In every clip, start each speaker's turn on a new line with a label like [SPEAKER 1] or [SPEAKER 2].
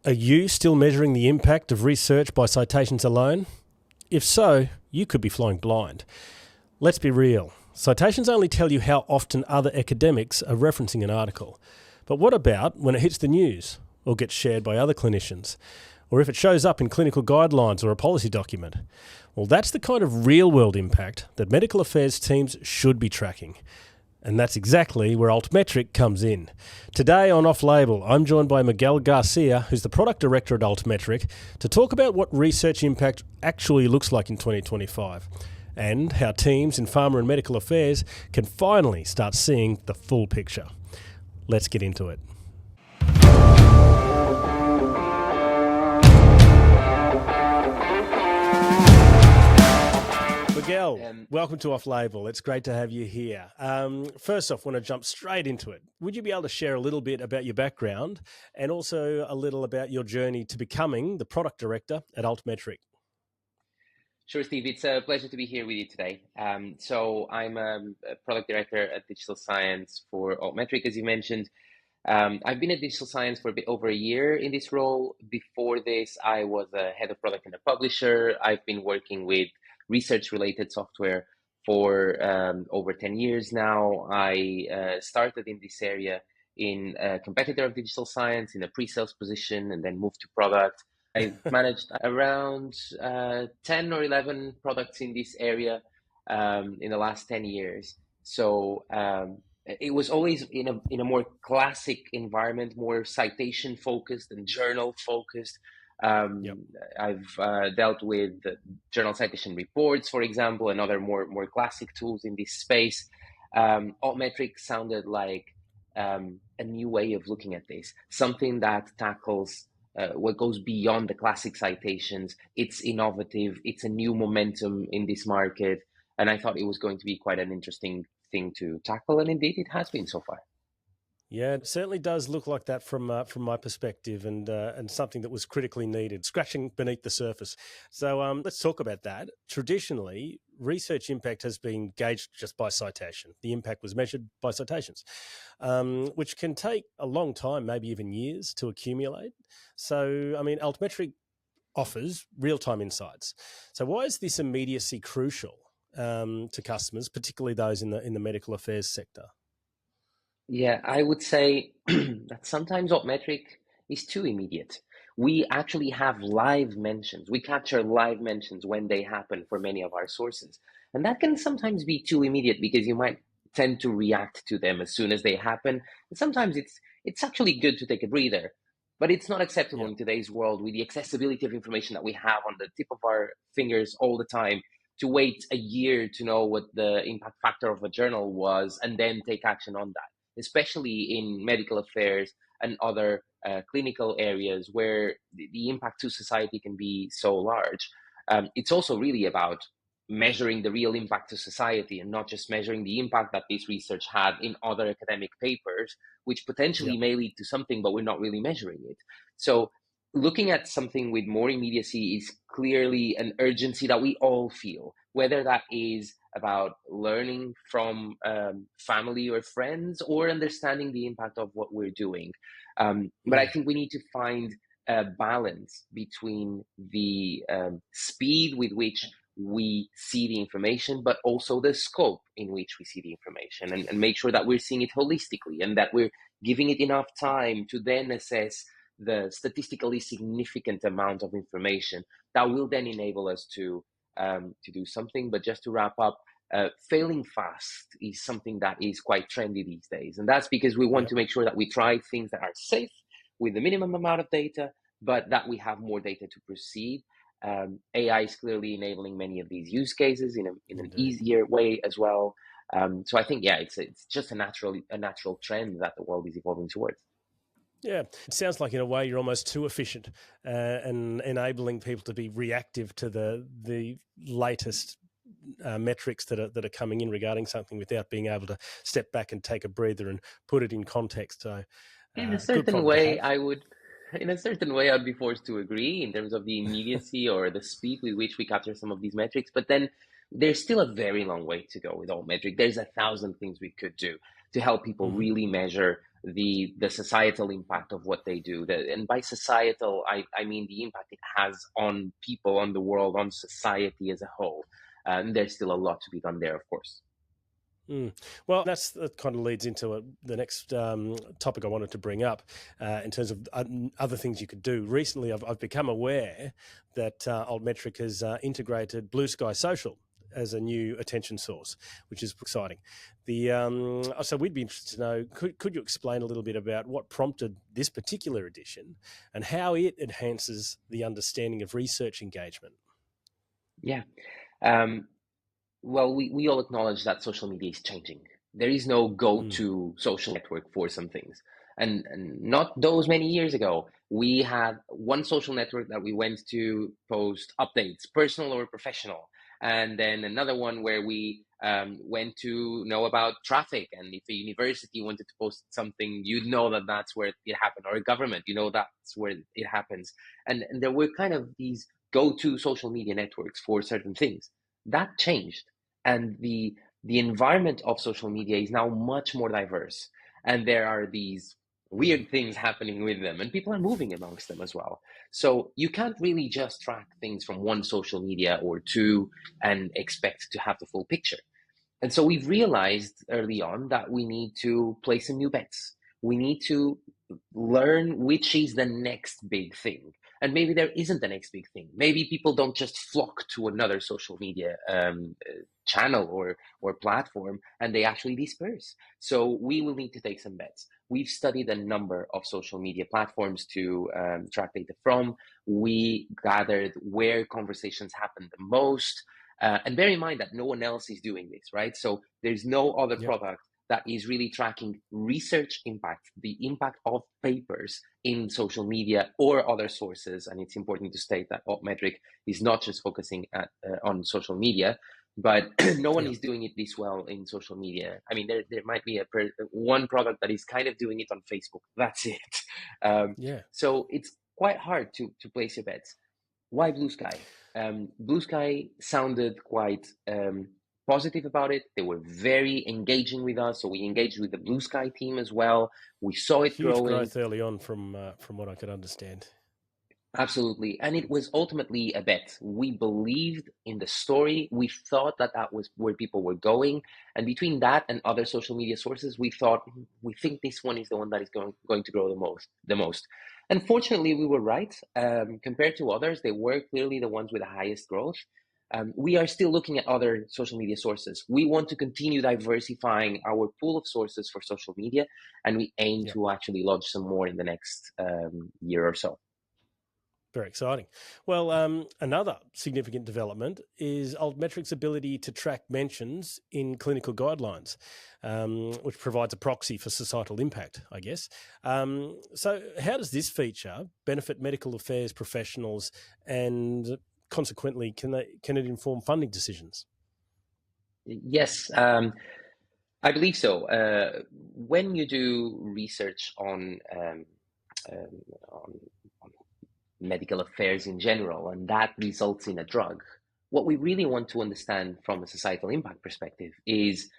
[SPEAKER 1] Are you still measuring the impact of research by citations alone? If so, you could be flying blind. Let's be real. Citations only tell you how often other academics are referencing an article. But what about when it hits the news or gets shared by other clinicians? Or if it shows up in clinical guidelines or a policy document? Well, that's the kind of real-world impact that medical affairs teams should be tracking. And that's exactly where Altmetric comes in. Today on Off Label, I'm joined by Miguel Garcia, who's the product director at Altmetric, to talk about what research impact actually looks like in 2025 and how teams in pharma and medical affairs can finally start seeing the full picture. Let's get into it. Miguel, welcome to Off Label. It's great to have you here. First off, I want to jump straight into it. Would you be able to share a little bit about your background and also a little about your journey to becoming the product director at Altmetric?
[SPEAKER 2] Sure, Steve. It's a pleasure to be here with you today. So I'm a product director at digital science for Altmetric, as you mentioned. I've been at digital science for a bit over a year in this role. Before this, I was a head of product in a publisher. I've been working with research-related software for over 10 years now. I started in this area in a competitor of digital science in a pre-sales position and then moved to product. I've managed around 10 or 11 products in this area in the last 10 years. So it was always in a more classic environment, more citation focused and journal focused.
[SPEAKER 1] Yep.
[SPEAKER 2] I've dealt with journal citation reports, for example, and other more classic tools in this space. Altmetric sounded like a new way of looking at this, something that tackles what goes beyond the classic citations. It's innovative. It's a new momentum in this market. And I thought it was going to be quite an interesting thing to tackle. And indeed, it has been so far.
[SPEAKER 1] Yeah, it certainly does look like that from my perspective, and something that was critically needed, scratching beneath the surface. So let's talk about that. Traditionally, research impact has been gauged just by citation. The impact was measured by citations, which can take a long time, maybe even years, to accumulate. So, I mean, Altmetric offers real-time insights. So, why is this immediacy crucial to customers, particularly those in the medical affairs sector?
[SPEAKER 2] Yeah, I would say that sometimes Altmetric is too immediate. We actually have live mentions. We capture live mentions when they happen for many of our sources. And that can sometimes be too immediate because you might tend to react to them as soon as they happen. And sometimes it's actually good to take a breather, but it's not acceptable
[SPEAKER 1] Yeah.
[SPEAKER 2] in today's world with the accessibility of information that we have on the tip of our fingers all the time to wait a year to know what the impact factor of a journal was and then take action on that, especially in medical affairs and other clinical areas where the impact to society can be so large. It's also really about measuring the real impact to society and not just measuring the impact that this research had in other academic papers, which potentially
[SPEAKER 1] Yep.
[SPEAKER 2] may lead to something, but we're not really measuring it. So looking at something with more immediacy is clearly an urgency that we all feel, whether that is about learning from family or friends or understanding the impact of what we're doing. But I think we need to find a balance between the speed with which we see the information, but also the scope in which we see the information, and make sure that we're seeing it holistically and that we're giving it enough time to then assess the statistically significant amount of information that will then enable us to do something. But just to wrap up, failing fast is something that is quite trendy these days. And that's because we want
[SPEAKER 1] Yep.
[SPEAKER 2] to make sure that we try things that are safe with the minimum amount of data, but that we have more data to proceed. AI is clearly enabling many of these use cases in an
[SPEAKER 1] Indeed.
[SPEAKER 2] easier way as well. So I think, yeah, it's just a natural trend that the world is evolving towards.
[SPEAKER 1] Yeah, it sounds like in a way you're almost too efficient and enabling people to be reactive to the latest metrics that are coming in regarding something without being able to step back and take a breather and put it in context. So,
[SPEAKER 2] In a
[SPEAKER 1] good
[SPEAKER 2] certain
[SPEAKER 1] problem to
[SPEAKER 2] way,
[SPEAKER 1] have.
[SPEAKER 2] I'd be forced to agree in terms of the immediacy or the speed with which we capture some of these metrics. But then there's still a very long way to go with Altmetric. There's 1,000 things we could do to help people
[SPEAKER 1] Mm-hmm.
[SPEAKER 2] really measure the societal impact of what they do. And by societal, I mean the impact it has on people, on the world, on society as a whole. And there's still a lot to be done there, of course.
[SPEAKER 1] Well, that kind of leads into the next topic I wanted to bring up in terms of other things you could do. Recently, I've become aware that Altmetric has integrated Blue Sky Social as a new attention source, which is exciting. So we'd be interested to know, could you explain a little bit about what prompted this particular edition and how it enhances the understanding of research engagement?
[SPEAKER 2] Yeah. Well, we all acknowledge that social media is changing. There is no go-to social network for some things. And not those many years ago, we had one social network that we went to post updates, personal or professional. And then another one where we went to know about traffic. And if a university wanted to post something, you'd know that that's where it happened. Or a government, that's where it happens. And there were kind of these go-to social media networks for certain things. That changed, and the environment of social media is now much more diverse, and there are these weird things happening with them, and people are moving amongst them as well. So you can't really just track things from one social media or two and expect to have the full picture. And so we've realized early on that we need to place some new bets. We need to learn which is the next big thing. And maybe there isn't the next big thing. Maybe people don't just flock to another social media channel or platform, and they actually disperse. So we will need to take some bets. We've studied a number of social media platforms to track data from. We gathered where conversations happen the most. And bear in mind that no one else is doing this, right? So there's no other product that is really tracking research impact, the impact of papers in social media or other sources. And it's important to state that Altmetric is not just focusing on social media, but no one is doing it this well in social media. I mean, there might be one product that is kind of doing it on Facebook. That's it. So it's quite hard to place your bets. Why Blue Sky? Blue Sky sounded quite positive about it. They were very engaging with us, so we engaged with the Blue Sky team as well. We saw it
[SPEAKER 1] huge
[SPEAKER 2] growing.
[SPEAKER 1] Growth early on, from what I could understand.
[SPEAKER 2] Absolutely, and it was ultimately a bet. We believed in the story. We thought that was where people were going, and between that and other social media sources, we think this one is the one that is going to grow the most. And fortunately, we were right. Compared to others, they were clearly the ones with the highest growth. We are still looking at other social media sources. We want to continue diversifying our pool of sources for social media, and we aim to actually launch some more in the next year or so.
[SPEAKER 1] Very exciting. Well, another significant development is Altmetric's ability to track mentions in clinical guidelines, which provides a proxy for societal impact, I guess. So how does this feature benefit medical affairs professionals, and consequently, can it inform funding decisions?
[SPEAKER 2] Yes, I believe so. When you do research on medical affairs in general, and that results in a drug, what we really want to understand from a societal impact perspective is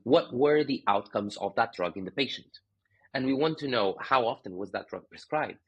[SPEAKER 2] what were the outcomes of that drug in the patient? And we want to know how often was that drug prescribed.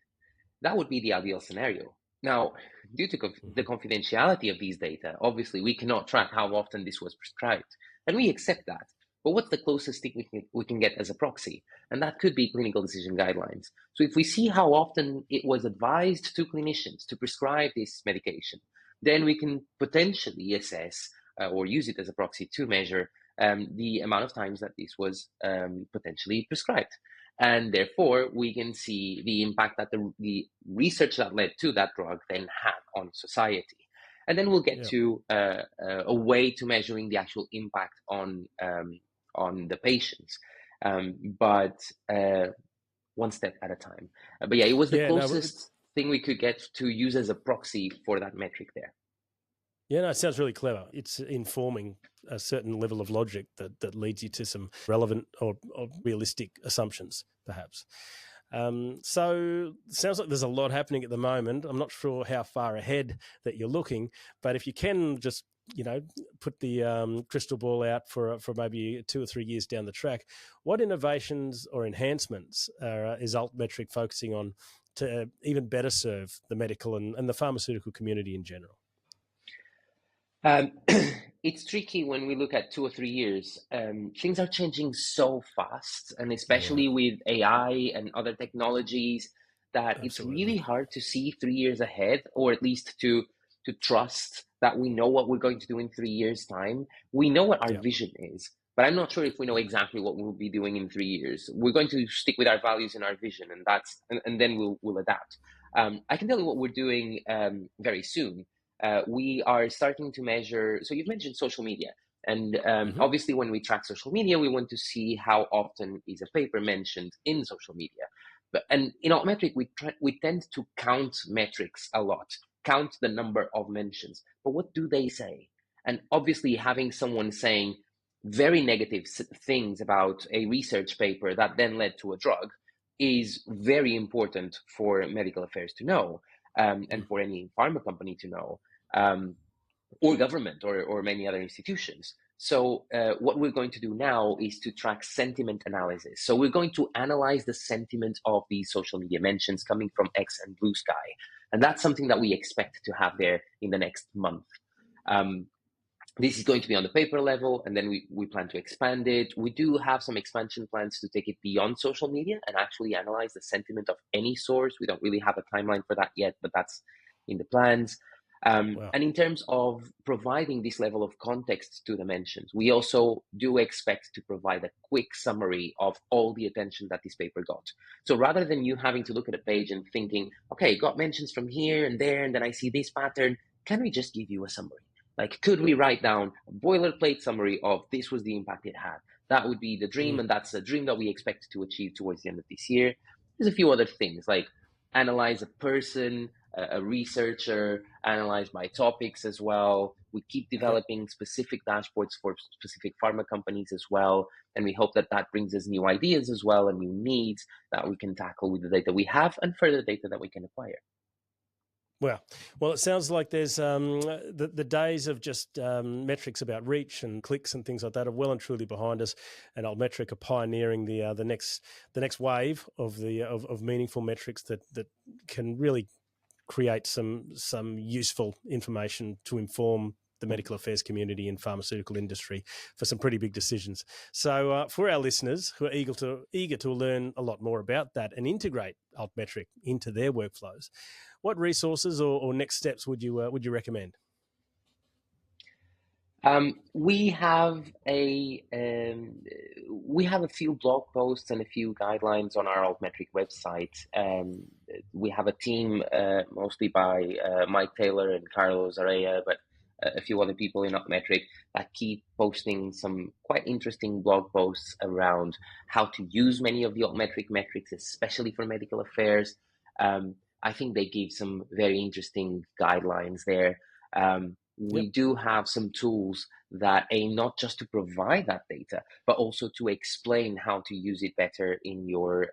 [SPEAKER 2] That would be the ideal scenario. Now, due to the confidentiality of these data, obviously we cannot track how often this was prescribed, and we accept that. But what's the closest thing we can get as a proxy? And that could be clinical decision guidelines. So if we see how often it was advised to clinicians to prescribe this medication, then we can potentially assess or use it as a proxy to measure the amount of times that this was potentially prescribed. And therefore, we can see the impact that the research that led to that drug then had on society. And then we'll get to a way to measuring the actual impact on the patients, but one step at a time. But it was the closest thing we could get to use as a proxy for that metric there.
[SPEAKER 1] Yeah, no, it sounds really clever. It's informing a certain level of logic that leads you to some relevant or realistic assumptions, perhaps. So it sounds like there's a lot happening at the moment. I'm not sure how far ahead that you're looking, but if you can just put the crystal ball out for maybe 2 or 3 years down the track, what innovations or enhancements is Altmetric focusing on to even better serve the medical and the pharmaceutical community in general?
[SPEAKER 2] It's tricky when we look at 2 or 3 years. Things are changing so fast, and especially with AI and other technologies, that It's really hard to see 3 years ahead, or at least to trust that we know what we're going to do in 3 years' time. We know what our vision is, but I'm not sure if we know exactly what we'll be doing in 3 years. We're going to stick with our values and our vision, and then we'll adapt. I can tell you what we're doing very soon. We are starting to measure. So you've mentioned social media, and obviously when we track social media, we want to see how often is a paper mentioned in social media. And in Altmetric, we tend to count metrics a lot, count the number of mentions. But what do they say? And obviously having someone saying very negative things about a research paper that then led to a drug is very important for medical affairs to know, and for any pharma company to know, or government, or many other institutions. So what we're going to do now is to track sentiment analysis. So we're going to analyze the sentiment of these social media mentions coming from X and Blue Sky. And that's something that we expect to have there in the next month. This is going to be on the paper level, and then we plan to expand it. We do have some expansion plans to take it beyond social media and actually analyze the sentiment of any source. We don't really have a timeline for that yet, but that's in the plans. And in terms of providing this level of context to the mentions, we also do expect to provide a quick summary of all the attention that this paper got. So rather than you having to look at a page and thinking, okay, got mentions from here and there, and then I see this pattern, can we just give you a summary? Like, could we write down a boilerplate summary of this was the impact it had? That would be the dream, and that's a dream that we expect to achieve towards the end of this year. There's a few other things, like analyze a person, a researcher, analyze by topics as well. We keep developing specific dashboards for specific pharma companies as well, and we hope that brings us new ideas as well and new needs that we can tackle with the data we have and further data that we can acquire.
[SPEAKER 1] Well, it sounds like there's the days of just metrics about reach and clicks and things like that are well and truly behind us, and Altmetric are pioneering the next wave of meaningful metrics that can really create some useful information to inform the medical affairs community and pharmaceutical industry for some pretty big decisions. So for our listeners who are eager to learn a lot more about that and integrate Altmetric into their workflows, what resources or next steps would you recommend?
[SPEAKER 2] We have a few blog posts and a few guidelines on our Altmetric website. We have a team mostly by Mike Taylor and Carlos Araya, but a few other people in Altmetric that keep posting some quite interesting blog posts around how to use many of the Altmetric metrics, especially for medical affairs. I think they give some very interesting guidelines there. We do have some tools that aim not just to provide that data, but also to explain how to use it better in your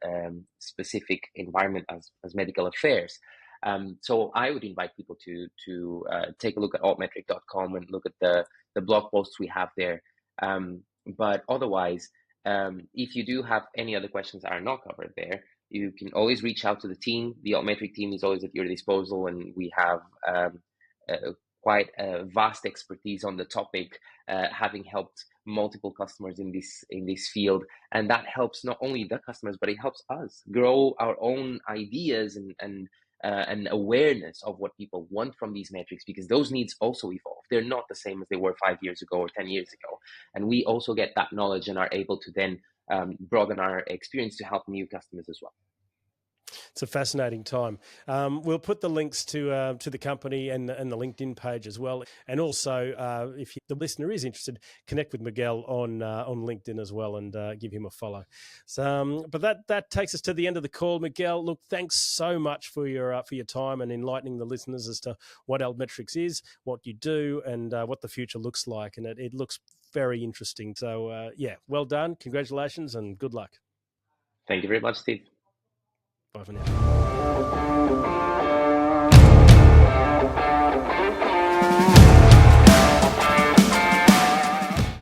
[SPEAKER 2] specific environment as medical affairs. So I would invite people to take a look at altmetric.com and look at the blog posts we have there. But otherwise, if you do have any other questions that are not covered there, you can always reach out to the team. The Altmetric team is always at your disposal, and we have quite a vast expertise on the topic, having helped multiple customers in this field, and that helps not only the customers, but it helps us grow our own ideas and awareness of what people want from these metrics, because those needs also evolve. They're not the same as they were 5 years ago or 10 years ago, and we also get that knowledge and are able to then broaden our experience to help new customers as well.
[SPEAKER 1] It's a fascinating time. We'll put the links to the company and the LinkedIn page as well. And also, if the listener is interested, connect with Miguel on LinkedIn as well and give him a follow. So, but that takes us to the end of the call, Miguel. Look, thanks so much for your time and enlightening the listeners as to what Altmetrics is, what you do, and what the future looks like. And it looks very interesting. So, well done. Congratulations and good luck.
[SPEAKER 2] Thank you very much, Steve.
[SPEAKER 1] Bye for now.